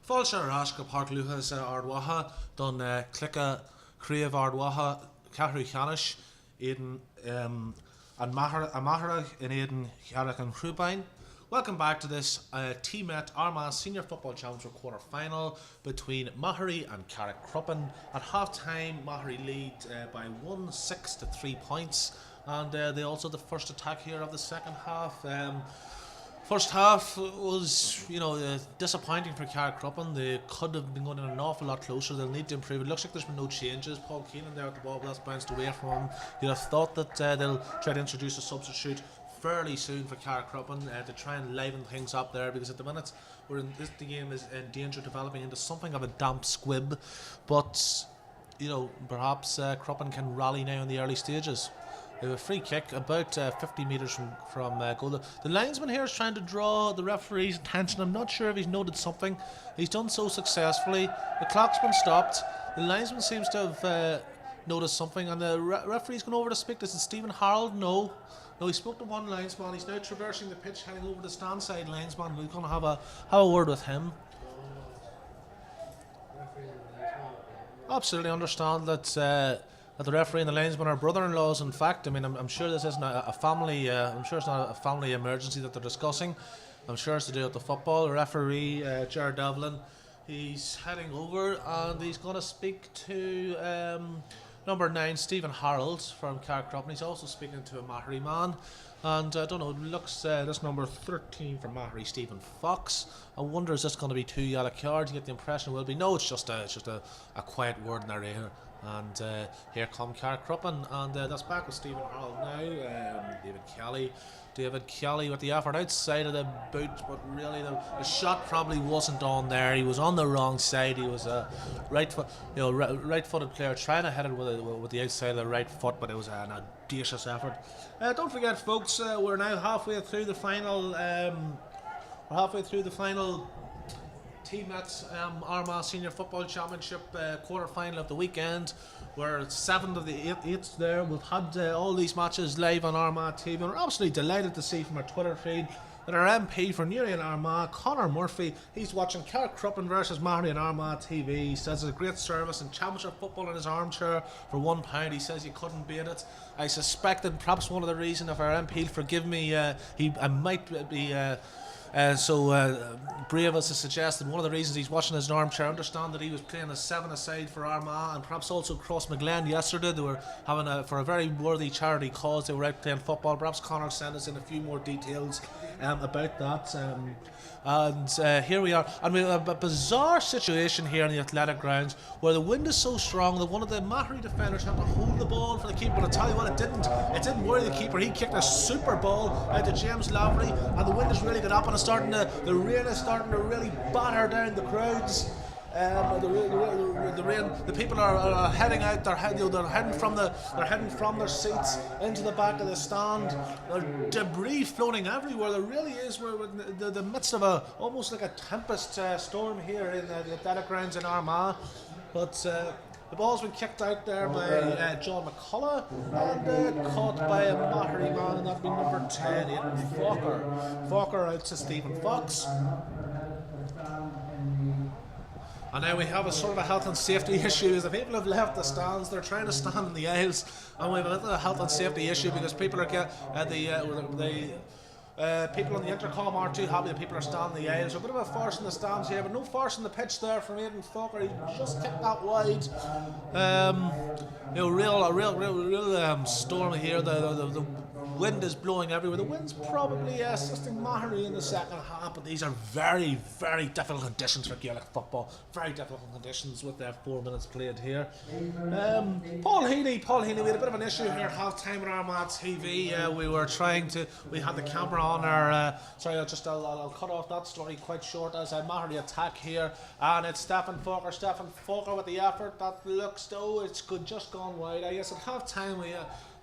Fáilte arás go páirc luchas ardmhaithe don clica críomh ardmhaithe Carrickcruppen Aidan and Mahari in Aidan Carrickcruppen. Welcome back to this Teamet Armagh Senior Football Championship quarter final between Mahari and Carrickcruppen. At half time, Mahari lead by 1-6 to 3 points, and they also the first attack here of the second half. First half was, disappointing for Carrickcruppen. They could have been going in an awful lot closer. They'll need to improve. It looks like there's been no changes. Paul Keenan there at the ball, but that's bounced away from him. You'd have thought that they'll try to introduce a substitute fairly soon for Carrickcruppen to try and liven things up there, because at the minute the game is in danger of developing into something of a damp squib. But perhaps Cruppen can rally now in the early stages. They have a free kick about 50 metres from goal. The linesman here is trying to draw the referee's attention. I'm not sure if he's noted something. He's done so successfully. The clock's been stopped. The linesman seems to have noticed something, and the referee's gone over to speak to Stephen Harold. No, he spoke to one linesman. He's now traversing the pitch, heading over the stand side linesman. We're going to have a word with him. Absolutely understand that the referee and the linesman are brother-in-laws. In fact, I mean, I'm sure this isn't a family. I'm sure it's not a family emergency that they're discussing. I'm sure it's to do with the football. The referee, Jared Devlin, he's heading over and he's going to speak to number 9, Stephen Harold from Carrickcruppen. He's also speaking to a Mahari man. And I don't know, it looks this number 13 for Mahari, Stephen Fox. I wonder, is this going to be 2 yellow cards? You get the impression it will be. No, it's just a quiet word in their ear. And here come Carrickcruppen, and that's back with Stephen Harold now. David Kelly with the effort outside of the boot, but really the shot probably wasn't on there. He was on the wrong side. He was a right-footed player trying to hit it with the outside of the right foot, but it was an audacious effort. Don't forget, folks, we're now halfway through the final. Teamet Armagh Senior Football Championship quarter final of the weekend. We're 7th of the 8th there. We've had all these matches live on Armagh TV, and we're absolutely delighted to see from our Twitter feed that our MP for Newry and Armagh, Conor Murphy, he's watching Carrickcruppen versus Mahari on Armagh TV. He says it's a great service and championship football in his armchair for £1. He says you couldn't beat it. I suspect that perhaps one of the reasons, if our MP will forgive me, I might be so brave as to suggest that one of the reasons he's watching his armchair, understand that he was playing a 7-a-side for Armagh, and perhaps also Cross McGlen yesterday. They were having for a very worthy charity cause. They were out playing football. Perhaps Conor sent us in a few more details about that. And here we are, and we have a bizarre situation here in the athletic grounds where the wind is so strong that one of the Mahari defenders had to hold the ball for the keeper. But I tell you what, it didn't worry the keeper. He kicked a super ball out to James Lavery, and the wind has really got up, and the rain is starting to really batter down the crowds. The rain. The people are heading out. They're heading from their seats into the back of the stand. There's debris floating everywhere. There really is. We're in the midst of almost like a tempest storm here in the athletic grounds in Armagh. But the ball's been kicked out there by John McCullough and caught by a Mahari man, and that'd be number 10, Aidan Forker. Forker out to Stephen Fox. And now we have a sort of a health and safety issue. As the people have left the stands, they're trying to stand in the aisles, and we have a little health and safety issue because people are people on the intercom aren't too happy that people are standing in the aisles. So a bit of a farce in the stands here, but no farce in the pitch there from Aidan Forker. He just kicked that wide. Real stormy here. The wind is blowing everywhere. The wind's probably assisting Mahari in the second half, but these are very, very difficult conditions for Gaelic football. Very difficult conditions with their 4 minutes played here. Paul Healy, we had a bit of an issue here half time on Armagh TV. We had the camera on our. I'll cut off that story quite short as a Mahari attack here, and it's Stefan Forker with the effort. That looks though it's just gone wide. I guess at half time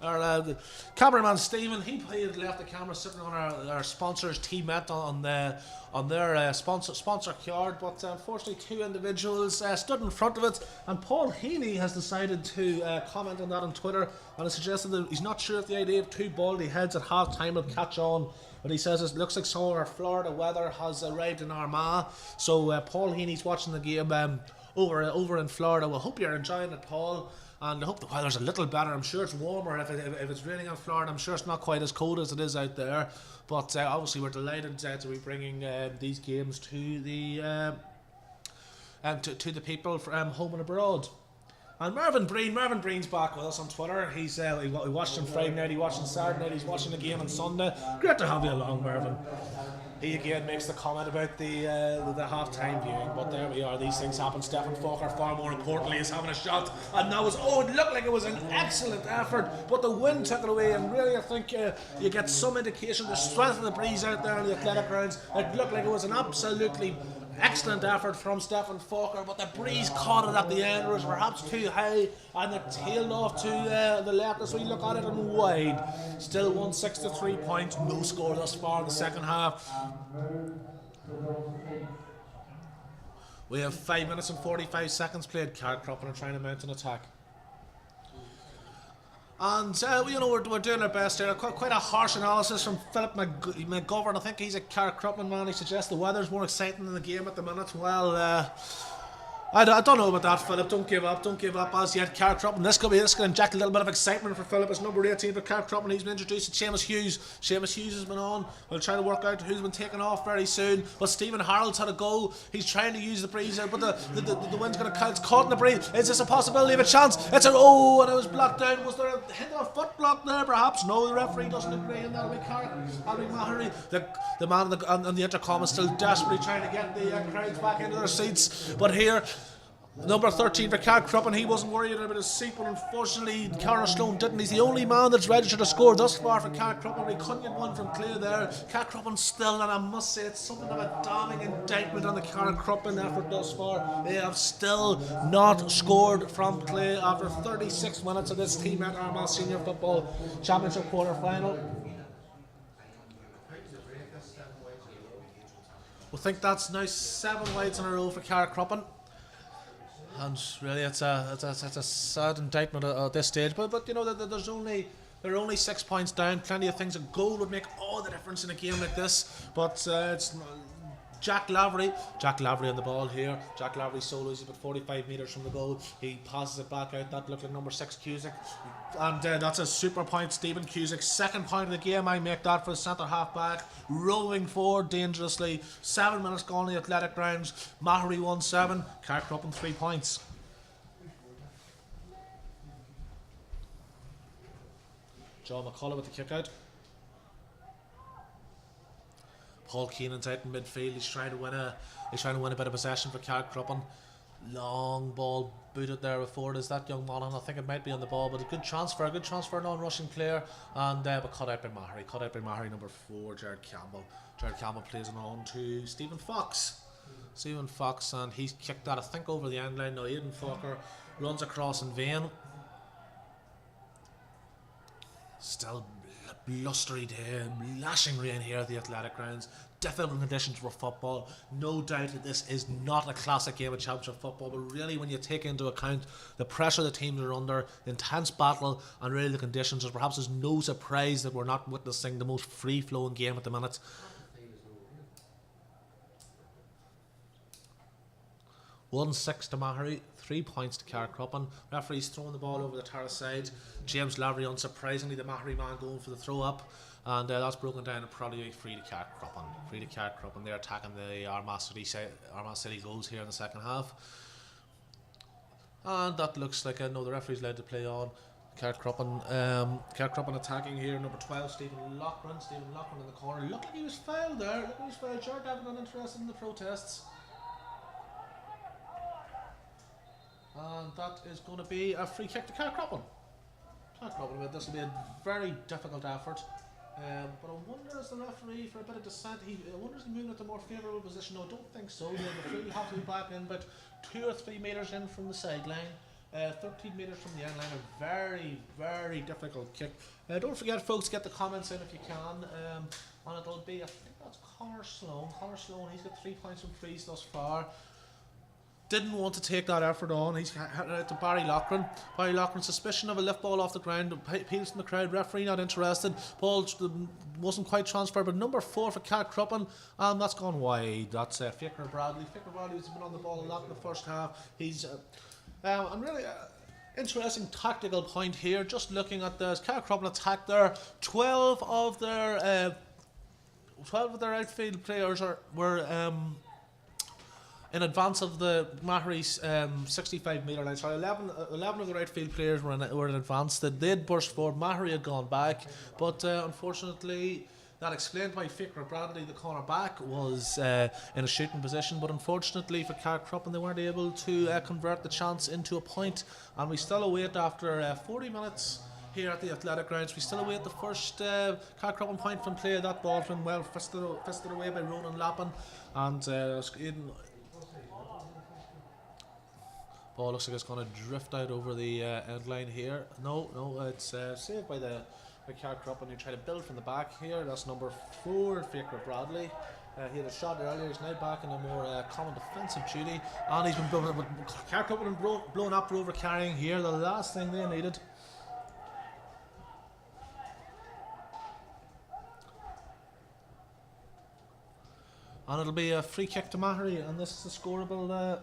the cameraman Stephen, he had left the camera sitting on our sponsors T-Met on their sponsor card, but unfortunately 2 individuals stood in front of it, and Paul Heaney has decided to comment on that on Twitter, and has suggested that he's not sure if the idea of 2 baldy heads at half time will catch on, but he says it looks like some of our Florida weather has arrived in Armagh. So Paul Heaney's watching the game over in Florida. Well, hope you're enjoying it, Paul. And I hope the weather's a little better. I'm sure it's warmer if it's raining in Florida. I'm sure it's not quite as cold as it is out there. But obviously we're delighted to be bringing these games to the people from home and abroad. And Marvin Breen's back with us on Twitter. He watched on Friday night, he watched on Saturday night, he's watching the game on Sunday. Great to have you along, Marvin. He again makes the comment about the half-time viewing, but there we are, these things happen. Stefan Forker, far more importantly, is having a shot, and that was, it looked like it was an excellent effort, but the wind took it away, and really I think you get some indication of the strength of the breeze out there in the athletic grounds. It looked like it was an absolutely excellent effort from Stefan Forker, but the breeze caught it at the end. It was perhaps too high, and it tailed off to the left as we look at it and wide. Still 1-6 to 3 points, no score thus far in the second half. We have 5 minutes and 45 seconds played. Carrickcruppen are trying to mount an attack. And we're doing our best here. Quite a harsh analysis from Philip McGovern. I think he's a Carrickcruppen man. He suggests the weather's more exciting than the game at the minute. Well, I don't know about that, Philip. Don't give up as yet. Carrickcruppen, this could inject a little bit of excitement for Philip. It's number 18 for Carrickcruppen. He's been introduced to Seamus Hughes. Seamus Hughes has been on. We'll try to work out who's been taken off very soon. But Stephen Harold's had a go. He's trying to use the breeze out, but the wind's going to count. It's caught in the breeze. Is this a possibility of a chance? And it was blocked down. Was there a hint of a foot block there, perhaps? No, the referee doesn't agree, and that'll be Mahari. The man on the intercom is still desperately trying to get the crowds back into their seats. But here, number 13 for Carrickcruppen, he wasn't worried about his seat, but unfortunately Conor Sloan didn't. He's the only man that's registered a score thus far for Carrickcruppen. We couldn't get one from Clay there. Carrickcruppen still, and I must say it's something of a damning indictment on the Carrickcruppen effort thus far. They have still not scored from Clay after 36 minutes of this team at Armagh Senior Football Championship quarter final. We think that's now 7 wides in a row for Carrickcruppen. And really, it's a sad indictment at this stage. But they're only 6 points down. Plenty of things. A goal would make all the difference in a game like this. But it's Jack Lavery on the ball here. Jack Lavery solos about 45 metres from the goal. He passes it back out. That looked like number 6 Cusick. And that's a super point. Stephen Cusick, second point of the game. I make that for the centre half back. Rolling forward dangerously. 7 minutes gone in the athletic grounds. Mahari 1-7. Carrickcruppen 3 points. John McCullough with the kick out. Paul Keenan's out in midfield. He's trying to win a bit of possession for Carrickcruppen. Long ball booted there before it is that young Monahan. I think it might be on the ball, but a good transfer, non-rushing player, and but cut out by Mahari, number 4, Jared Campbell plays it on to Stephen Fox, and he's kicked that, I think, over the end line. Now Aidan Forker runs across in vain. Still blustery day, lashing rain here at the athletic grounds. Difficult conditions for football. No doubt that this is not a classic game of championship football, but really when you take into account the pressure the teams are under, intense battle, and really the conditions, perhaps there's no surprise that we're not witnessing the most free-flowing game at the minute. 1-6 to Mahari, 3 points to Carrickcruppen. Referee's throwing the ball over the terrace side. James Lavery, unsurprisingly, the Mahari man going for the throw up. And that's broken down and probably free to Carrickcruppen. They're attacking the Armagh City goals here in the second half. And that looks like, no, the referee's allowed to play on. Carrickcruppen attacking here, number 12, Stephen Loughran in the corner. Looked like he was fouled there. Jared Devon uninterested in the protests. And that is going to be a free kick to Carrickcruppen. This will be a very difficult effort. But I wonder, is the referee for a bit of dissent? I wonder, is he moving at a more favourable position? No, I don't think so. The referee will have to be back in about 2 or 3 metres in from the sideline. 13 metres from the end line, a very, very difficult kick. Don't forget, folks, get the comments in if you can. And it'll be, I think that's Connor Sloan. Connor Sloan, he's got 3 points from frees thus far. Didn't want to take that effort on. He's headed out to Barry Loughran. Barry Loughran, suspicion of a lift ball off the ground. Appeals from the crowd. Referee not interested. Ball wasn't quite transferred, but number 4 for Carrickcruppen, and that's gone wide. That's Forker Bradley. Forker Bradley's been on the ball a lot in the first half. He's and really interesting tactical point here. Just looking at the Carrickcruppen attack there. 12 of their outfield players were in advance of the Mahary's 65 metre line. Sorry, 11 of the outfield players were in advance. They'd burst forward. Mahari had gone back, but unfortunately, that explained why Forker Bradley, the corner back, was in a shooting position. But unfortunately for Carrickcruppen, they weren't able to convert the chance into a point, and we still await after 40 minutes. Here at the Athletic Grounds, we still await the first Carrickcruppen point from play. That ball from well fisted away by Ronan Lappin, and ball looks like it's going to drift out over the end line here. No, it's saved by Carrickcruppen, who try to build from the back here. That's number 4, Forker Bradley. He had a shot earlier. He's now back in a more common defensive duty, and he's been Carrickcruppen blown up for over carrying here. The last thing they needed. And it'll be a free kick to Mahari, and this is a scoreable.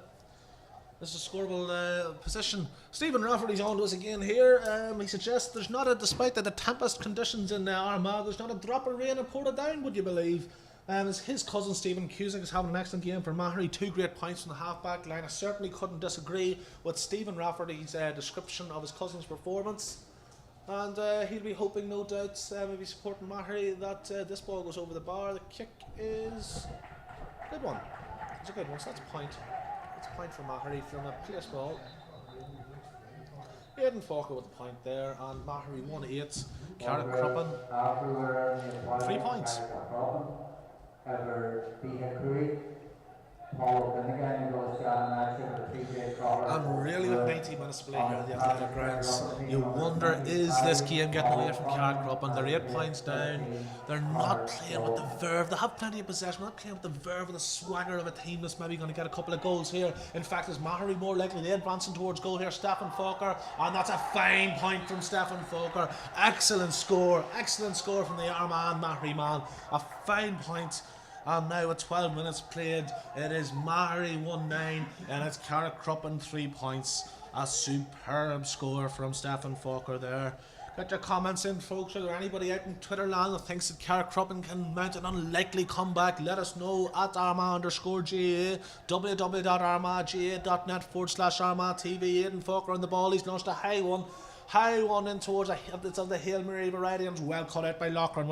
Position. Stephen Rafferty's on to us again here. He suggests despite the tempest conditions in Armagh, there's not a drop of rain in Portadown, would you believe? His cousin Stephen Cusick is having an excellent game for Mahari. 2 great points from the half-back line. I certainly couldn't disagree with Stephen Rafferty's description of his cousin's performance. And he'll be hoping, no doubt, maybe supporting Mahari, that this ball goes over the bar. The kick is a good one. It's a good one, so that's a point. Point for Mahari from a place ball. Stefan Forker with the point there, and Mahari 1-8. Carrickcruppen 3 points. And really, with 90 minutes to play here at the Athletic Grounds, you wonder, is this game getting away from Carrickcruppen? They're 8 points down. They're not playing with the verve. They have plenty of possession. They're not playing with the verve and the swagger of a team that's maybe going to get a couple of goals here. In fact, is Mahari more likely? They're advancing towards goal here. Stefan Forker, and that's a fine point from Stefan Forker. Excellent score from the Armagh-Mahari man. A fine point. And now with 12 minutes played, it is Mahari 1-9 and it's Carrickcruppen 3 points. A superb score from Stefan Forker there. Get your comments in, folks. Is there anybody out in Twitter land that thinks that Carrickcruppen can mount an unlikely comeback? Let us know at Armagh_GA, www.armagh-ga.net/Armagh TV. Aidan Forker on the ball. He's launched a high one in towards it's of the Hail Mary variety, and well cut out by Loughran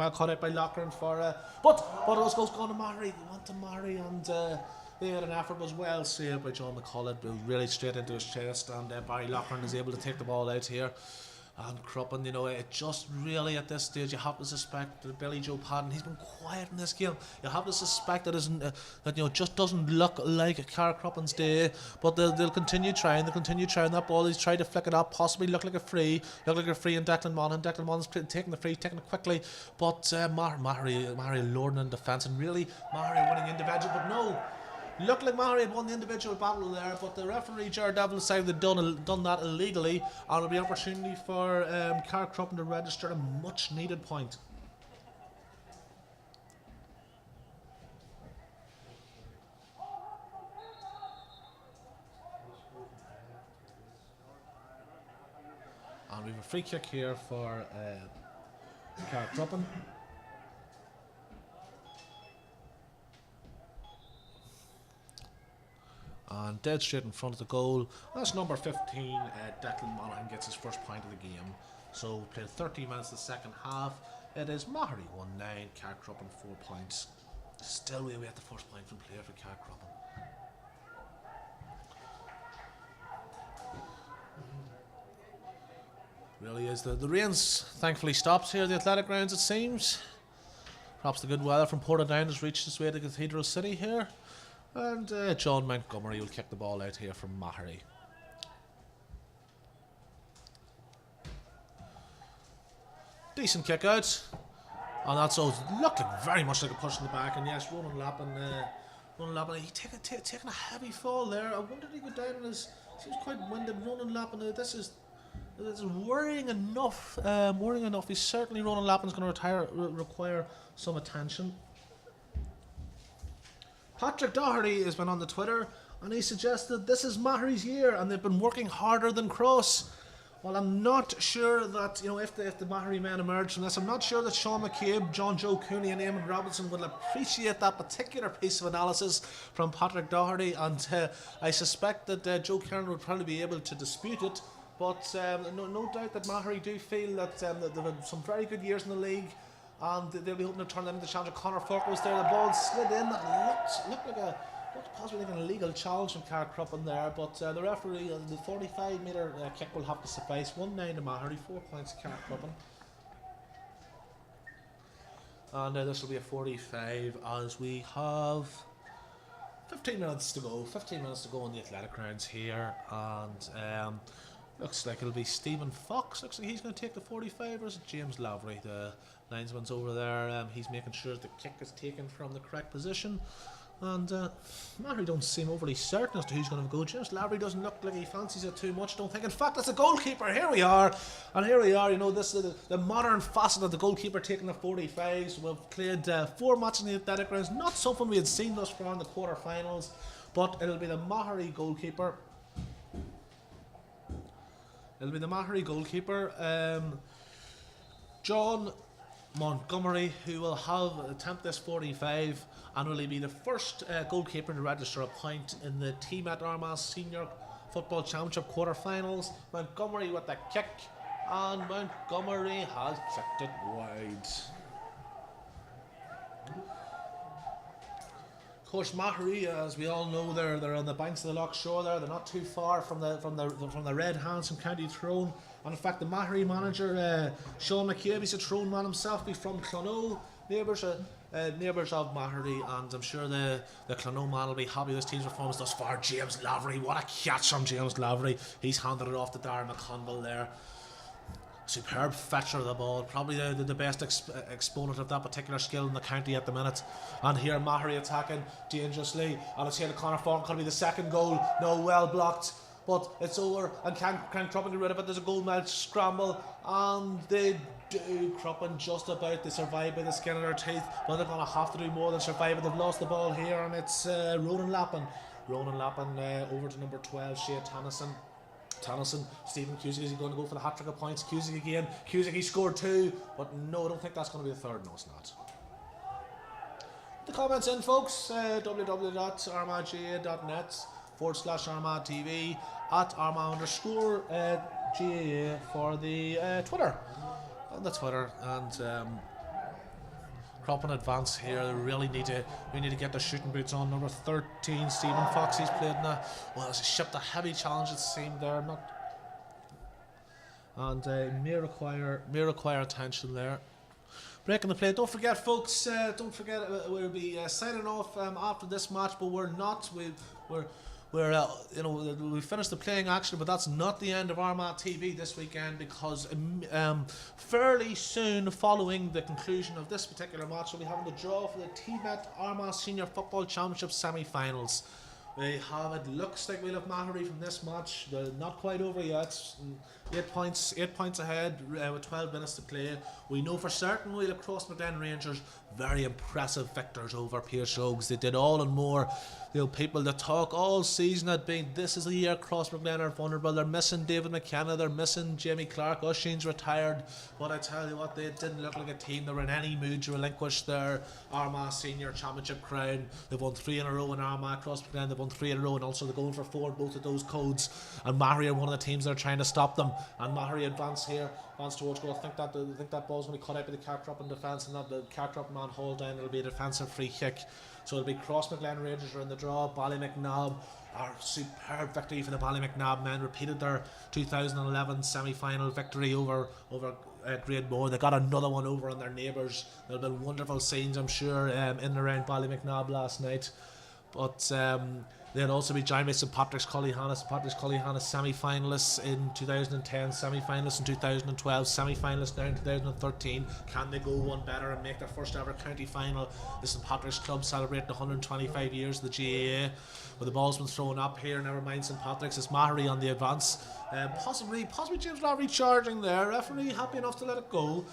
for but it also goes to Mahari. They want to Mahari, and they had an effort, was well saved by John McCullough, really straight into his chest, and Barry Loughran is able to take the ball out here. And Cruppen, it just really at this stage, you have to suspect that Billy Joe Padden, he's been quiet in this game. You have to suspect that just doesn't look like a Carrickcruppen's day. But they'll continue trying. That ball. He's tried to flick it up, possibly look like a free in Declan Monahan. Declan Monahan's taking the free, taking it quickly. But Mahari lording in defence, and really Mahari winning individual. But no. Looked like Mahari had won the individual battle there, but the referee Jared Devlin decided they'd done that illegally, and it'll be an opportunity for Carrickcruppen to register a much needed point. And we have a free kick here for Carrickcruppen. And dead straight in front of the goal. That's number 15. Declan Monahan gets his first point of the game. So we played 30 minutes the second half. It is Mahari 1-9, Carrickcruppen 4 points. Still we await the first point from play for Carrickcruppen. Really is. The rain's thankfully stops here at the Athletic Grounds, it seems. Perhaps the good weather from Portadown has reached its way to Cathedral City here. And John Montgomery will kick the ball out here from Mahari. Decent kick out. And that's all looked like very much like a push in the back. And yes, Ronan Lappin, he taking a heavy fall there. I wonder if he go down and seems quite winded. Ronan Lappin, this is worrying enough. He's certainly, Ronan Lappin's going to require some attention. Patrick Doherty has been on the Twitter and he suggested this is Mahary's year and they've been working harder than Cross. Well, I'm not sure that, if the Mahari men emerge from this, I'm not sure that Sean McCabe, John Joe Cooney and Eamon Robinson will appreciate that particular piece of analysis from Patrick Doherty, and I suspect that Joe Kieran would probably be able to dispute it, but no doubt that Mahari do feel that they've had some very good years in the league and they'll be hoping to turn them into challenger. Conor Forker was there, the ball slid in, looked like possibly an illegal challenge from Carrickcruppen there, but the referee, the 45-metre kick will have to suffice. 1-9 to Mahari, 4 points to Carrickcruppen. And this will be a 45 as we have 15 minutes to go. 15 minutes to go on the athletic grounds here, and looks like it'll be Stephen Fox. Looks like he's going to take the 45, or is it James Lavery? The linesman's over there. He's making sure the kick is taken from the correct position. And Mahari don't seem overly certain as to who's going to go. James Lavery doesn't look like he fancies it too much, don't think. In fact, that's a goalkeeper. Here we are. This is the modern facet of the goalkeeper taking the 45s. We've played 4 matches in the athletic grounds. Not something we had seen thus far in the quarter-finals, but it'll be the Mahari goalkeeper. John Montgomery, who will attempt this 45 and will be the first goalkeeper to register a point in the Team at Armagh Senior Football Championship quarter-finals. Montgomery with the kick, and Montgomery has kicked it wide. Of course, Mahari, as we all know, they're on the banks of the Loch Shore there. They're not too far from the Red Hands from County Tyrone. And in fact, the Mahari manager, Sean McCabe, he's a Tyrone man himself. He's from Clonogh, neighbours of Mahari, and I'm sure the Clonogh man will be happy with his team's performance thus far. James Lavery, what a catch from James Lavery. He's handed it off to Darren McConville there. Superb fetcher of the ball, probably the best exponent of that particular skill in the county at the minute. And here Mahari attacking dangerously, and it's here to Conor Forker, could be the second goal. No, well blocked, but it's over, and can Cruppen get rid of it? There's a goal match scramble, and they do. Cruppen just about to survive by the skin of their teeth, but they're going to have to do more than survive it. They've lost the ball here, and it's Ronan Lappin over to number 12, Shea Tannison. Stephen Cusick, is he going to go for the hat-trick of points? Cusick again. Cusick, he scored 2, but no, I don't think that's going to be the third. No, it's not. The comments in, folks. www.armagh-gaa.net/ArmaghTV at Armagh_GAA for the Twitter. And the Twitter. And Cruppen advance here. We need to get the shooting boots on. Number 13, Stephen Fox. He's played in he's shipped a heavy challenge, it seemed there. May require attention there. Breaking the play. Don't forget, folks. We'll be signing off after this match, but we're not. We finished the playing action, but that's not the end of Armagh TV this weekend, because fairly soon following the conclusion of this particular match, we'll be having the draw for the T-Bet Armagh Senior Football Championship semi-finals. It looks like we'll have Mahari from this match. They're not quite over yet. 8 points ahead with 12 minutes to play. We know for certain we'll have Crossmaglen Rangers. Very impressive victors over Pearse Rogues. They did all and more. People that talk all season had been, this is the year Crossmaglen are vulnerable. They're missing David McKenna. They're missing Jamie Clark. Oisin's retired. But I tell you what, they didn't look like a team that were in any mood to relinquish their Armagh Senior Championship crown. They've won 3 in a row in Armagh. Crossmaglen, they've won 3 in a row, and also they're going for 4 in both of those codes. And Mahari are one of the teams that are trying to stop them. And Mahari advance towards goal. I think that ball's going to be cut out by the Carrickcruppen defence, and that the Carrickcruppen man hold down. It'll be a defensive free kick. So it'll be Crossmaglen Rangers are in the draw. Ballymacnabb, our superb victory for the Ballymacnabb men. Repeated their 2011 semi-final victory over Grademoor. They got another one over on their neighbours. There'll be wonderful scenes, I'm sure, in and around Ballymacnabb last night. But they'll also be joined by St Patrick's Cullyhanna. St Patrick's Cullyhanna semi-finalists in 2010, semi-finalists in 2012, semi-finalists now in 2013. Can they go one better and make their first ever county final? The St Patrick's Club celebrating 125 years of the GAA. With the ball's been thrown up here, never mind St Patrick's. It's Mahari on the advance. Possibly James Lavery charging there. Referee happy enough to let it go.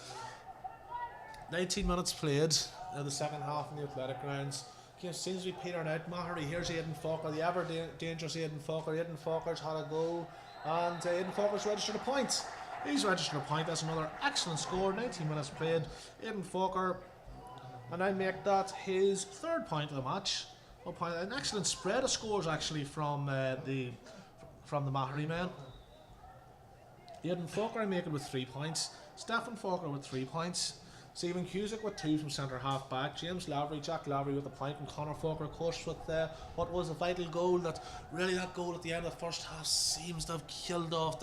19 minutes played in the second half in the athletic grounds. Game seems to be petering out. Mahari, here's Aidan Forker, the ever dangerous Aidan Forker. Aidan Forker's had a goal, and Aidan Forker's registered a point. He's registered a point. That's another excellent score. 19 minutes played. Aidan Forker, and I make that his third point of the match. An excellent spread of scores actually from the Mahari men. Aidan Forker, I make it with 3 points. Stefan Forker with 3 points. Stephen Cusick with 2 from centre half back. James Lavery, Jack Lavery with a point, and Conor Forker, of course, with what was a vital goal. That goal at the end of the first half seems to have killed off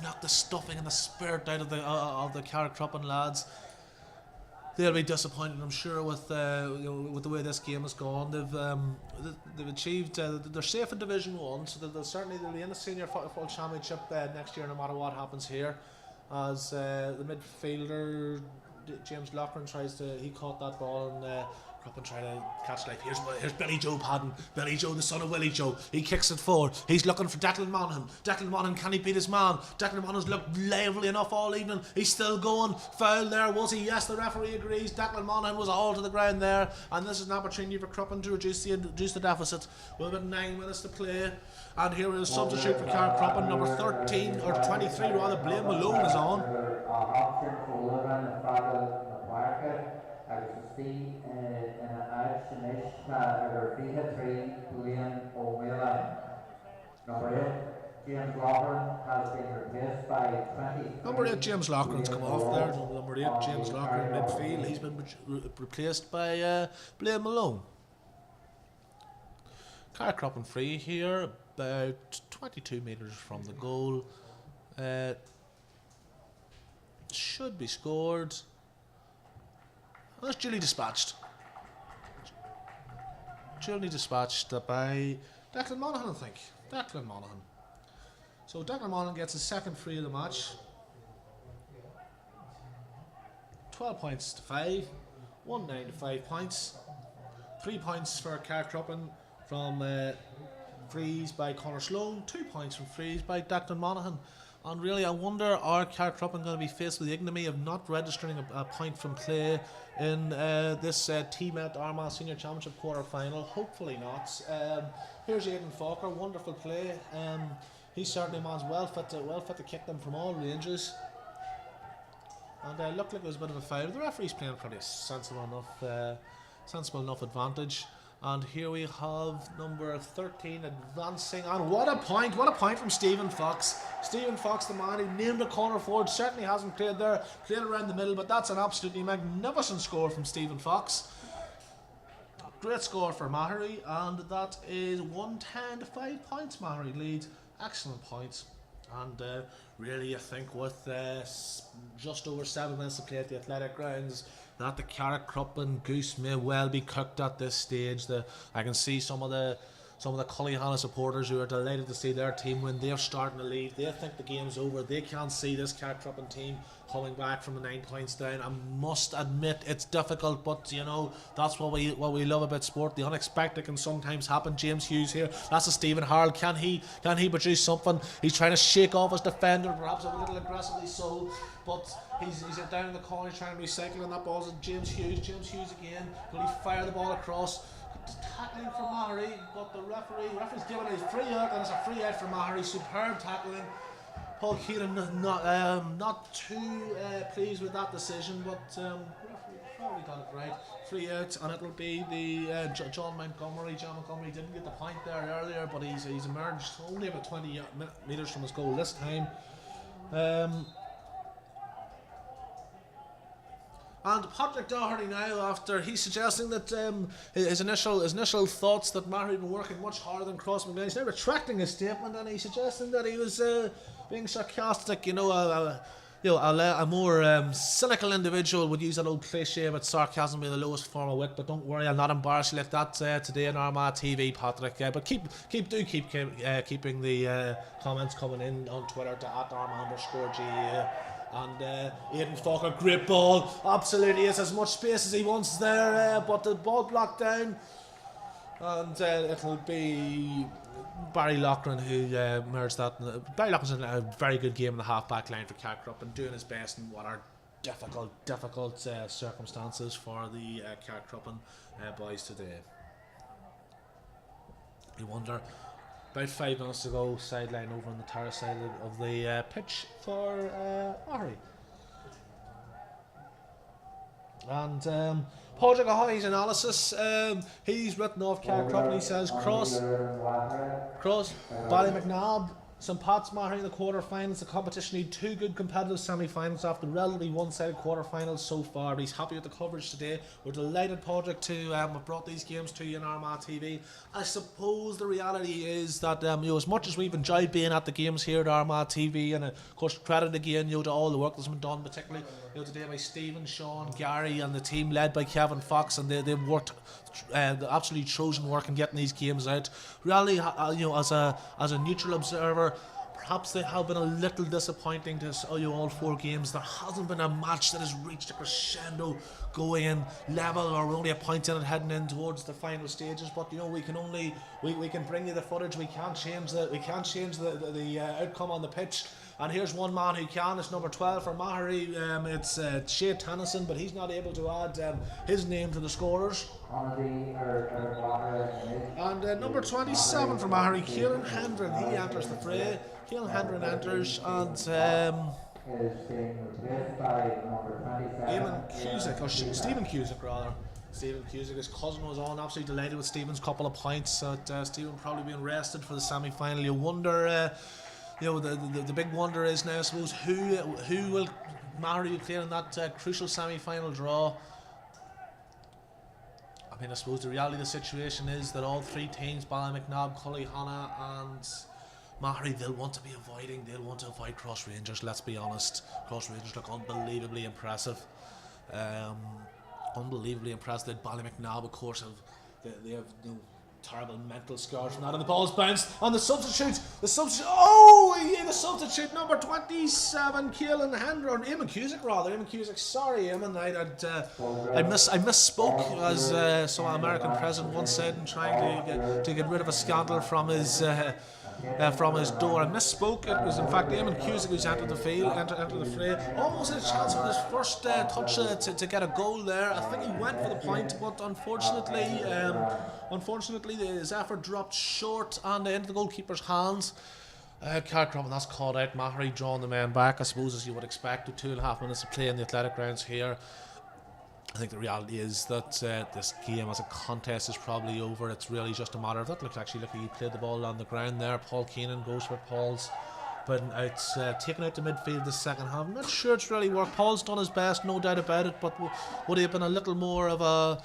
knocked the stuffing and the spirit out of the Carrickcruppen lads. They'll be disappointed, I'm sure, with the way this game has gone. They've achieved. They're safe in Division 1, so they'll be in the senior football championship next year, no matter what happens here. As the midfielder James Loughlin he caught that ball, and Cruppen tried to catch life. Here's Billy Joe Padden. Billy Joe, the son of Willie Joe. He kicks it forward. He's looking for Declan Monahan. Declan Monahan, can he beat his man? Declan Monahan's looked lively enough all evening. He's still going. Foul there, was he? Yes, the referee agrees. Declan Monahan was all to the ground there, and this is an opportunity for Cruppen to reduce the deficit. With about 9 minutes to play, and here is substitute for Carrickcruppen, number 13 or 23 rather. Blaine Malone is on. Number 8 James Loughran's come off there. Number 8 James Loughran in midfield. He's been replaced by Blaine Malone. Carrickcruppen free here, about 22 metres from the goal. Should be scored. That's duly dispatched. Duly dispatched by Declan Monahan, I think. Declan Monahan. So Declan Monahan gets his second free of the match. 12 points to 5. 1-9 to 5 points. 3 points for Carrickcruppen from frees by Conor Sloan. 2 points from frees by Declan Monahan. And really, I wonder, are Carrickcruppen going to be faced with the ignominy of not registering a point from play in this T-Met Armagh Senior Championship quarter-final? Hopefully not. Here's Aidan Forker, wonderful play. He's certainly a man's well fit to kick them from all ranges. And looked like it was a bit of a foul. The referee's playing pretty sensible enough advantage. And here we have number 13 advancing, and what a point from Stephen Fox. Stephen Fox, the man who named a corner forward, certainly hasn't played there, played around the middle, but that's an absolutely magnificent score from Stephen Fox. Great score for Mahari, and that is 110 to 5 points. Mahari leads, excellent points. And really, I think with just over 7 minutes to play at the athletic grounds, that the Carrickcruppen goose may well be cooked at this stage. I can see some of the Cullyhanna supporters who are delighted to see their team win. They're starting to leave. They think the game's over. They can't see this Carrickcruppen team coming back from the 9 points down. I must admit it's difficult, but you know, that's what we love about sport. The unexpected can sometimes happen. James Hughes here. That's a Stephen Harrell. Can he produce something? He's trying to shake off his defender, perhaps a little aggressively so. But he's down in the corner, he's trying to recycle, and that ball's at James Hughes. James Hughes again. Will he fire the ball across? Tackling for Mahari, but the referee's giving a free out, and it's a free out for Mahari. Superb tackling. Paul Keenan not too pleased with that decision, but referee got it right. Free out, and it'll be the John Montgomery. John Montgomery didn't get the point there earlier, but he's emerged only about 20 metres from his goal this time. And Patrick Doherty now, after he's suggesting that his initial thoughts that Mahari had been working much harder than Cross McGlynn, he's now retracting his statement, and he's suggesting that he was being sarcastic. You know, a more cynical individual would use that old cliche about sarcasm being the lowest form of wit, but don't worry, I'll not embarrass you like that today on Armagh TV, Patrick. But keep keeping the comments coming in on Twitter to @Armagh_GA. And Aidan Forker, great ball, absolutely is as much space as he wants there, but the ball blocked down, and it'll be Barry Loughran who merged that. Barry Loughran's in a very good game in the half-back line for Carrickcruppen, doing his best in what are difficult circumstances for the Carrickcruppen boys today. You wonder, about 5 minutes ago, sideline over on the terrace side of the pitch for Mahari. And Padraig O'Hoy's analysis, he's written off Carrickcruppen. He says cross Ballymacnab, St Pat's, Mahari in the quarter-finals. The competition need 2 good competitive semi-finals after relatively one-sided quarter-finals so far. But he's happy with the coverage today. We're delighted, Padraig, to have brought these games to you on Armagh TV. I suppose the reality is that as much as we've enjoyed being at the games here at Armagh TV, and of course credit again to all the work that's been done, particularly today by Stephen, Sean, Gary, and the team led by Kevin Fox, and they've worked the absolute Trojan work in getting these games out. Really, as a neutral observer, perhaps they have been a little disappointing to all 4 games. There hasn't been a match that has reached a crescendo, going in level, or we're only a point in it heading in towards the final stages. But we can bring you the footage. We can't change the outcome on the pitch. And here's one man who can. It's number 12 for Mahari. It's Shea Tennyson, but he's not able to add his name to the scorers. And number 27 for Mahari, Keelan Hendren, he enters the fray. Keelan Hendren enters, and Stephen Cusick rather. Stephen Cusick, his cousin, was on. Absolutely delighted with Stephen's couple of points. Stephen probably being rested for the semi-final. You wonder, the big wonder is now, I suppose, who will Mahari be playing in that crucial semi-final draw. I mean, I suppose the reality of the situation is that all 3 teams, Ballymacnab, Cullyhanna and Mahari, they'll want to avoid Cross Rangers, let's be honest. Cross Rangers look unbelievably impressive. Unbelievably impressive. Ballymacnab, of course, they have terrible mental scars from that, and the ball's bounced, and the substitute, the substitute, number 27, Keelan Hendren, or Eamon Cusick, sorry Eamon, I misspoke, as some American president once said, in trying to get rid of a scandal from his door. I misspoke. It was in fact Eamon Cusick who's entered the fray. Almost had a chance with his first touch to get a goal there. I think he went for the point, but unfortunately his effort dropped short and into the goalkeeper's hands. Carrickcruppen, that's caught out. Mahari drawing the men back, I suppose, as you would expect, with 2.5 minutes of play in the athletic grounds here. I think the reality is that this game as a contest is probably over. It's really just a matter of that. Looks like he played the ball on the ground there. Paul Keenan goes for Paul's, but it's taken out to midfield the second half. I'm not sure it's really worked. Paul's done his best, no doubt about it, but would he have been a little more of a...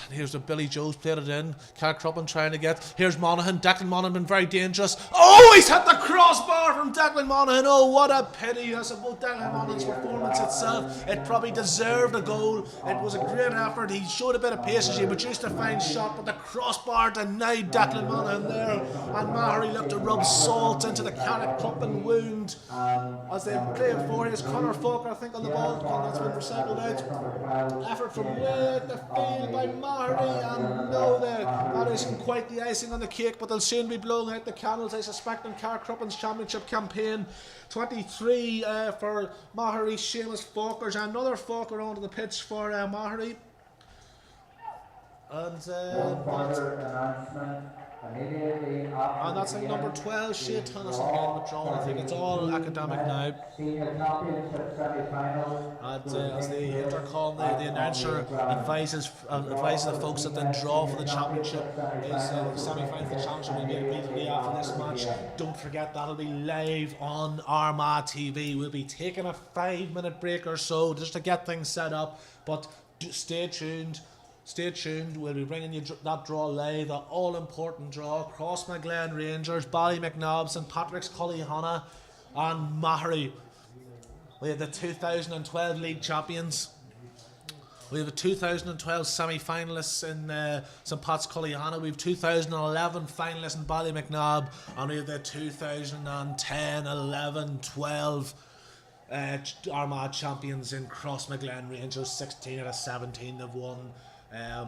Here's the Billy Joe's played it in. Carrickcruppen trying to get. Here's Monahan. Declan Monahan been very dangerous. Oh, he's hit the crossbar from Declan Monahan. Oh, what a pity. I suppose Declan Monahan's performance itself, it probably deserved a goal. It was a great effort. He showed a bit of patience. He produced a fine shot, but the crossbar denied Declan Monahan there. And Mahari looked to rub salt into the Carrickcruppen wound as they play it for. Here's Conor Forker, I think, on the ball. That's been recycled out. Effort from way at the field by Mahari, and no, that isn't quite the icing on the cake, but they'll soon be blowing out the candles, I suspect, in Carrickcruppen's championship campaign. 23 for Mahari, Seamus Forker's, another Forker onto the pitch for Mahari. And that's like number 12, Shea Tennyson getting withdrawn. I think it's all academic now. And as the intercom, the announcer advises the folks that then draw for the championship is the semi-final for the championship will be immediately after this match. Don't forget that'll be live on Armagh TV. We'll be taking a 5-minute break or so just to get things set up, but stay tuned. Stay tuned, we'll be bringing you that draw live, that all-important draw. Crossmaglen Rangers, Ballymacnab, St Patrick's, Cullyhanna and Mahari. We have the 2012 league champions. We have a 2012 semi-finalists in St Pat's Culliana. We have 2011 finalists in Ballymacnabb, and we have the 2010, 11, 12 Armagh champions in Crossmaglen Rangers. 16 out of 17 they've won.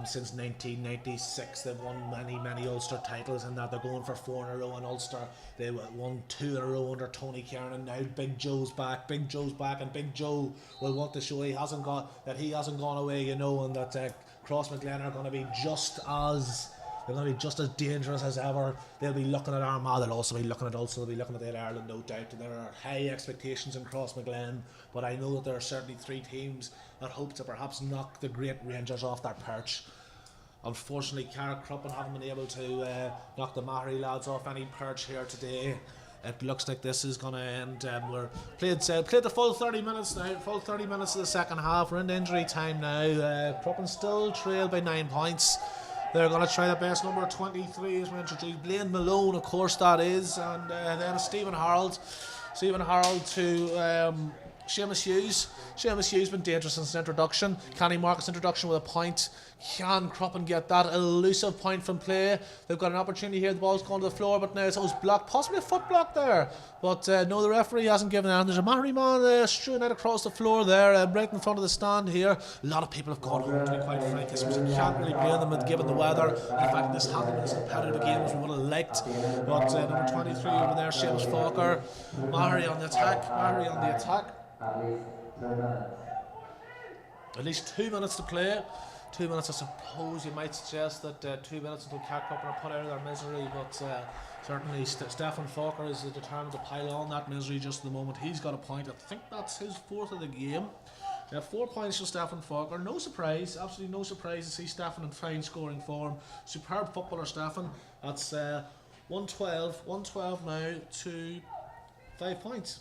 Since 1996 they've won many Ulster titles, and that they're going for 4 in a row in Ulster. They won 2 in a row under Tony Kieran, and now Big Joe's back, and Big Joe will want to show he hasn't gone away, you know, and that Crossmaglen are going to be just as dangerous as ever. They'll be looking at Armagh, they'll also be looking at Ulster, they'll be looking at Ireland, no doubt. And there are high expectations in Crossmaglen, but I know that there are certainly 3 teams that hope to perhaps knock the great Rangers off their perch. Unfortunately, Carrickcruppen haven't been able to knock the Mahari lads off any perch here today. It looks like this is going to end. We're played the full 30 minutes now, full 30 minutes of the second half. We're in injury time now. Cruppen still trail by 9 points. They're going to try the best number 23 as we introduce Blaine Malone, of course that is, and then Stephen Harold to Seamus Hughes. Seamus Hughes been dangerous since his introduction. Kenny Marcus' introduction with a point. Can Cruppen get that elusive point from play? They've got an opportunity here. The ball's gone to the floor, but now it's blocked. Possibly a foot block there. But no, the referee hasn't given it. And there's a Mahari man strewn out across the floor there, right in front of the stand here. A lot of people have gone home, to be quite frank. I suppose you can't really blame them given the weather. In fact, this hasn't been as competitive a game as we would have liked. But number 23 over there, Stefan Forker. Mahari on the attack. At least 2 minutes to play. 2 minutes, I suppose you might suggest that 2 minutes until Carrickcruppen are put out of their misery, but certainly Stefan Forker is determined to pile on that misery just at the moment. He's got a point. I think that's his 4th of the game. 4 points for Stefan Forker. No surprise, absolutely no surprise to see Stefan in fine scoring form. Superb footballer Stefan. That's 112 now to 5 points.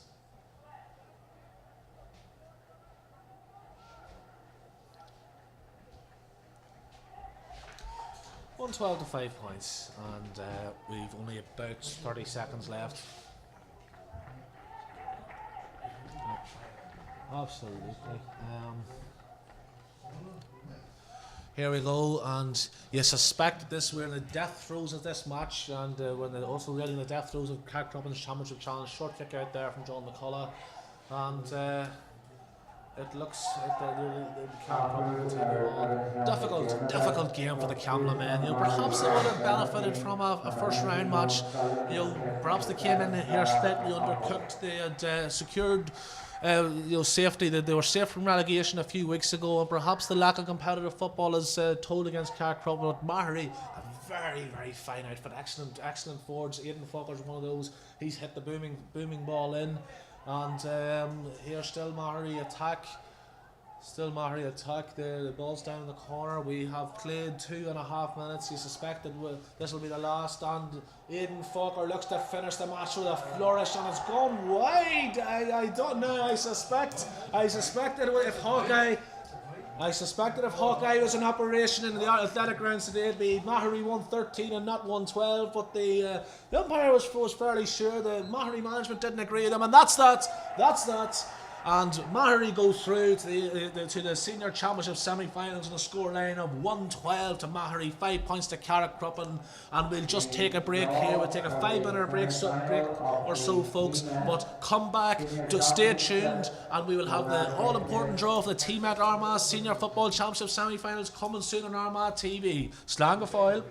112 to 5 points, and we've only about 30 seconds left. Absolutely. Here we go, and you suspect that we're in the death throes of this match, and we're also really in the death throes of Carrickcruppen's Championship Challenge. Short kick out there from John McCullough, and it looks like the Carrickcruppen continue on. Difficult game for the Camla men. You know, perhaps they would have benefited from a first round match. You know, perhaps they came in here slightly undercooked. They had secured safety. They were safe from relegation a few weeks ago, and perhaps the lack of competitive football is told against Carrickcruppen. But Mahari, a very fine outfit, excellent forwards. Aidan Falker's one of those. He's hit the booming ball in. And here still Mahari attack. The ball's down in the corner. We have played 2.5 minutes. You suspect that this will be the last, and Aidan Falker looks to finish the match with a flourish, and it's gone wide. I don't know. I suspect that if Hawkeye was in operation in the athletic grounds today, it'd be Mahari 113 and not 112. But the umpire was fairly sure. The Mahari management didn't agree with him, and that's that. And Mahari goes through to the senior championship semi-finals on a scoreline of 112 to Mahari, 5 points to Carrickcruppen, and we'll just take a break here. We'll take a 5-minute break or so, folks. But come back, stay tuned, and we will have the all-important draw of the Team at Armagh Senior Football Championship semi-finals coming soon on Armagh TV. Slán go fáil.